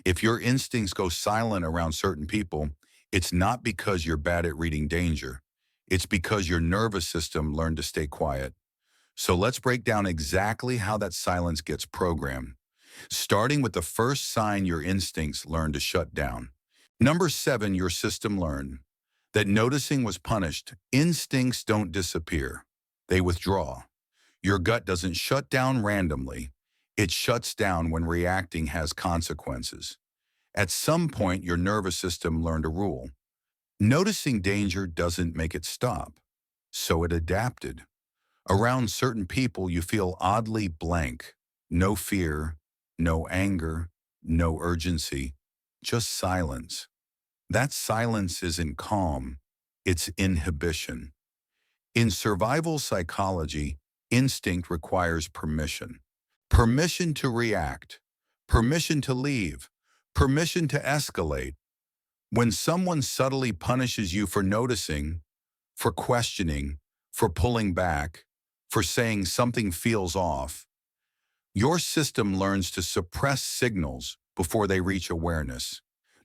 If your instincts go silent around certain people, it's not because you're bad at reading danger. It's because your nervous system learned to stay quiet. So let's break down exactly how that silence gets programmed, starting with the first sign your instincts learn to shut down. Number 7, your system learned that noticing was punished. Instincts don't disappear. They withdraw. Your gut doesn't shut down randomly. It shuts down when reacting has consequences. At some point, your nervous system learned a rule. Noticing danger doesn't make it stop. So it adapted. Around certain people, you feel oddly blank. No fear, no anger, no urgency, just silence. That silence isn't calm, it's inhibition. In survival psychology, instinct requires permission. Permission to react, permission to leave, permission to escalate. When someone subtly punishes you for noticing, for questioning, for pulling back, for saying something feels off, your system learns to suppress signals before they reach awareness.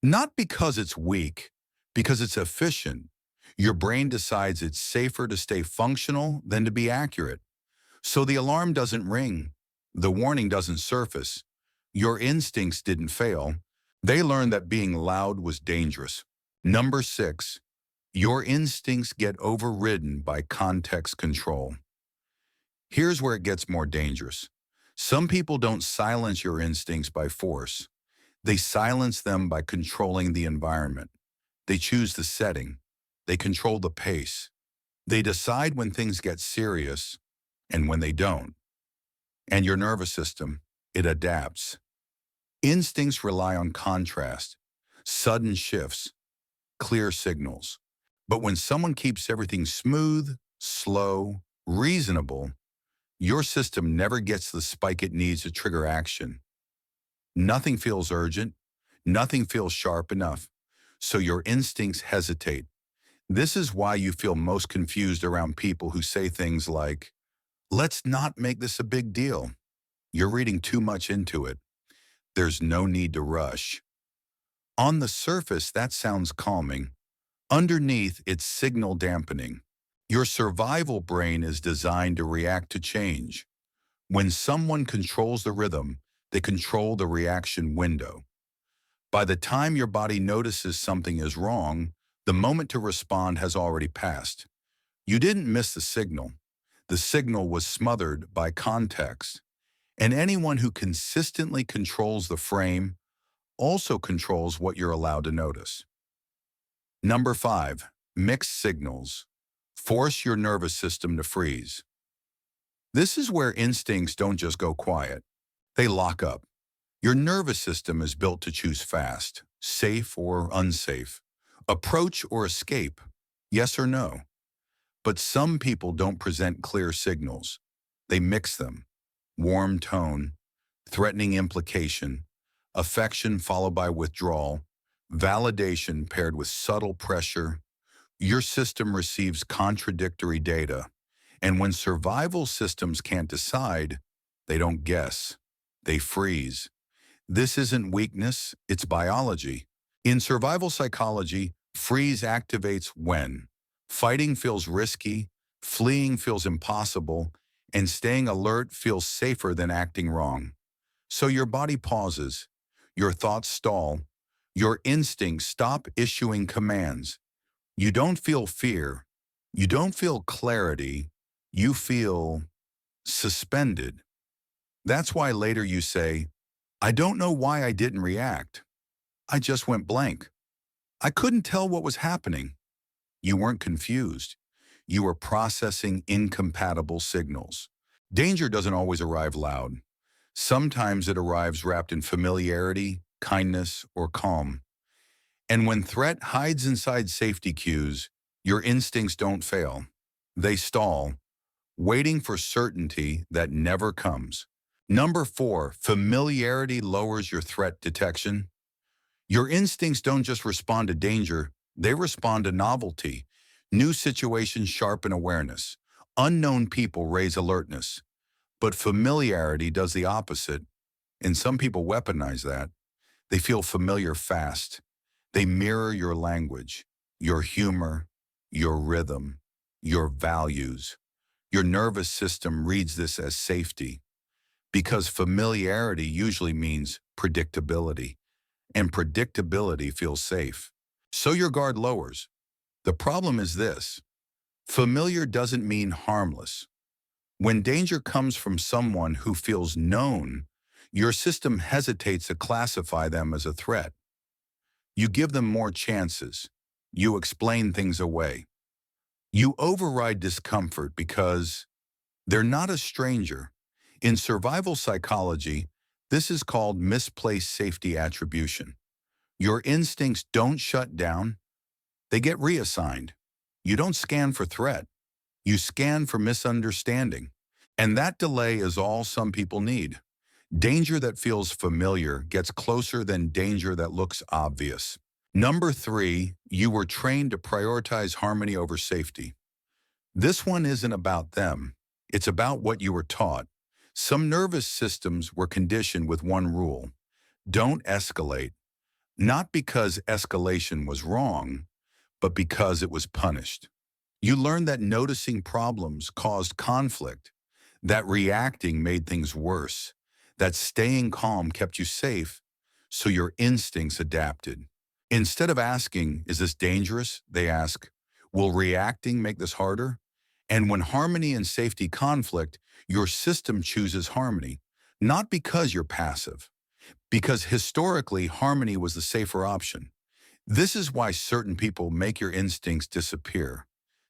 Not because it's weak, because it's efficient. Your brain decides it's safer to stay functional than to be accurate. So the alarm doesn't ring. The warning doesn't surface. Your instincts didn't fail. They learned that being loud was dangerous. Number 6, your instincts get overridden by context control. Here's where it gets more dangerous. Some people don't silence your instincts by force. They silence them by controlling the environment. They choose the setting. They control the pace. They decide when things get serious and when they don't. And your nervous system, it adapts. Instincts rely on contrast, sudden shifts, clear signals. But when someone keeps everything smooth, slow, reasonable, your system never gets the spike it needs to trigger action. Nothing feels urgent. Nothing feels sharp enough. So your instincts hesitate. This is why you feel most confused around people who say things like, let's not make this a big deal. You're reading too much into it. There's no need to rush. On the surface, that sounds calming. Underneath, it's signal dampening. Your survival brain is designed to react to change. When someone controls the rhythm, they control the reaction window. By the time your body notices something is wrong, the moment to respond has already passed. You didn't miss the signal. The signal was smothered by context. And anyone who consistently controls the frame also controls what you're allowed to notice. Number 5, mixed signals. Force your nervous system to freeze. This is where instincts don't just go quiet. They lock up. Your nervous system is built to choose fast, safe or unsafe, approach or escape, yes or no. But some people don't present clear signals. They mix them. Warm tone, threatening implication, affection followed by withdrawal, validation paired with subtle pressure. Your system receives contradictory data. And when survival systems can't decide, they don't guess. They freeze. This isn't weakness, it's biology. In survival psychology, freeze activates when fighting feels risky, fleeing feels impossible, and staying alert feels safer than acting wrong. So your body pauses, your thoughts stall, your instincts stop issuing commands. You don't feel fear, you don't feel clarity, you feel suspended. That's why later you say, I don't know why I didn't react. I just went blank. I couldn't tell what was happening. You weren't confused. You were processing incompatible signals. Danger doesn't always arrive loud. Sometimes it arrives wrapped in familiarity, kindness, or calm. And when threat hides inside safety cues, your instincts don't fail. They stall, waiting for certainty that never comes. Number 4, familiarity lowers your threat detection. Your instincts don't just respond to danger, they respond to novelty. New situations sharpen awareness. Unknown people raise alertness. But familiarity does the opposite, and some people weaponize that. They feel familiar fast. They mirror your language, your humor, your rhythm, your values. Your nervous system reads this as safety because familiarity usually means predictability, and predictability feels safe. So your guard lowers. The problem is this: familiar doesn't mean harmless. When danger comes from someone who feels known, your system hesitates to classify them as a threat. You give them more chances. You explain things away. You override discomfort because they're not a stranger. In survival psychology, this is called misplaced safety attribution. Your instincts don't shut down, they get reassigned. You don't scan for threat, you scan for misunderstanding. And that delay is all some people need. Danger that feels familiar gets closer than danger that looks obvious. Number three, you were trained to prioritize harmony over safety. This one isn't about them. It's about what you were taught. Some nervous systems were conditioned with one rule: don't escalate, not because escalation was wrong, but because it was punished. You learned that noticing problems caused conflict, that reacting made things worse, that staying calm kept you safe, so your instincts adapted. Instead of asking, "Is this dangerous?" they ask, "Will reacting make this harder?" And when harmony and safety conflict, your system chooses harmony, not because you're passive, because historically harmony was the safer option. This is why certain people make your instincts disappear.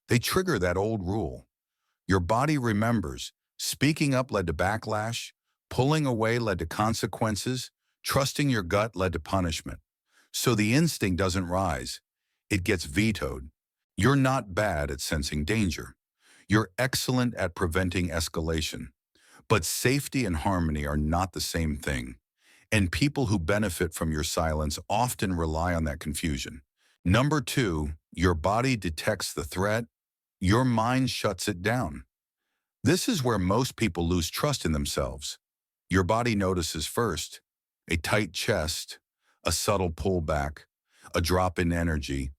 They trigger that old rule. Your body remembers. Speaking up led to backlash, pulling away led to consequences, trusting your gut led to punishment. So the instinct doesn't rise, it gets vetoed. You're not bad at sensing danger. You're excellent at preventing escalation. But safety and harmony are not the same thing. And people who benefit from your silence often rely on that confusion. Number two, your body detects the threat, your mind shuts it down. This is where most people lose trust in themselves. Your body notices first: a tight chest, a subtle pullback, a drop in energy,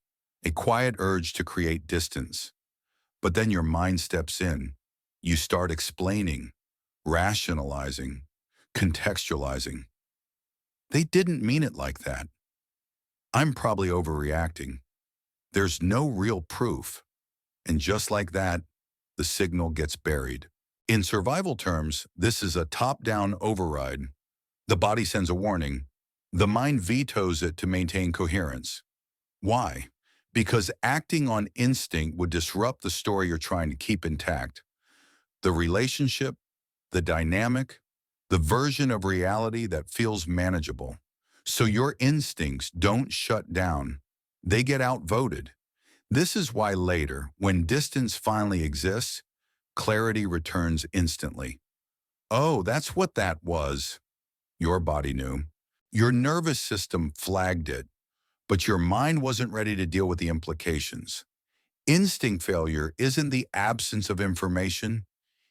a quiet urge to create distance. But then your mind steps in. You start explaining, rationalizing, contextualizing. They didn't mean it like that. I'm probably overreacting. There's no real proof. And just like that, the signal gets buried. In survival terms, this is a top-down override. The body sends a warning. The mind vetoes it to maintain coherence. Why? Because acting on instinct would disrupt the story you're trying to keep intact. The relationship, the dynamic, the version of reality that feels manageable. So your instincts don't shut down. They get outvoted. This is why later, when distance finally exists, clarity returns instantly. Oh, that's what that was. Your body knew. Your nervous system flagged it, but your mind wasn't ready to deal with the implications. Instinct failure isn't the absence of information.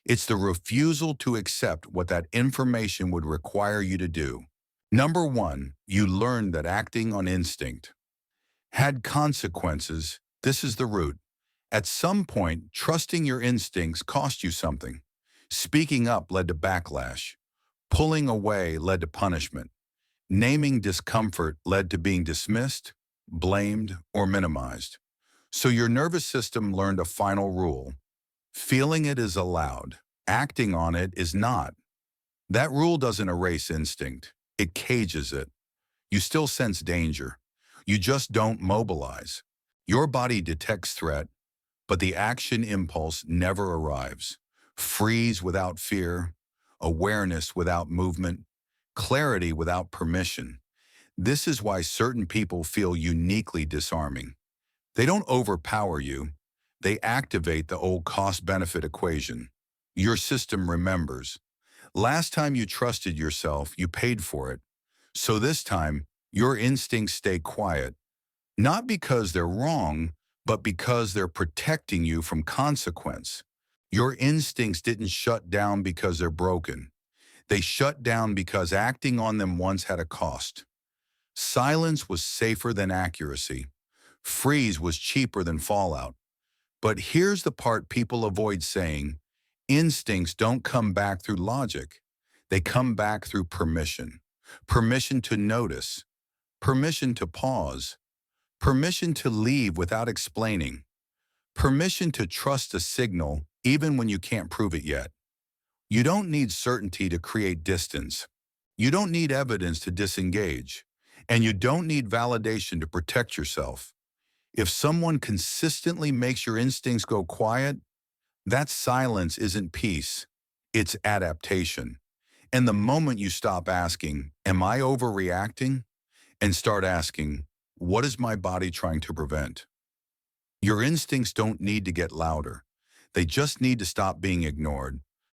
It's the refusal to accept what that information would require you to do. Number one, you learned that acting on instinct had consequences. This is the root. At some point, trusting your instincts cost you something. Speaking up led to backlash. Pulling away led to punishment. Naming discomfort led to being dismissed, blamed, or minimized. So your nervous system learned a final rule. Feeling it is allowed. Acting on it is not. That rule doesn't erase instinct. It cages it. You still sense danger. You just don't mobilize. Your body detects threat, but the action impulse never arrives. Freeze without fear, awareness without movement, clarity without permission. This is why certain people feel uniquely disarming. They don't overpower you. They activate the old cost-benefit equation. Your system remembers. Last time you trusted yourself, you paid for it. So this time, your instincts stay quiet, not because they're wrong, but because they're protecting you from consequence. Your instincts didn't shut down because they're broken. They shut down because acting on them once had a cost. Silence was safer than accuracy. Freeze was cheaper than fallout. But here's the part people avoid saying. Instincts don't come back through logic. They come back through permission. Permission to notice. Permission to pause. Permission to leave without explaining. Permission to trust a signal even when you can't prove it yet. You don't need certainty to create distance. You don't need evidence to disengage. And you don't need validation to protect yourself. If someone consistently makes your instincts go quiet, that silence isn't peace. It's adaptation. And the moment you stop asking, am I overreacting? And start asking, what is my body trying to prevent? Your instincts don't need to get louder. They just need to stop being ignored.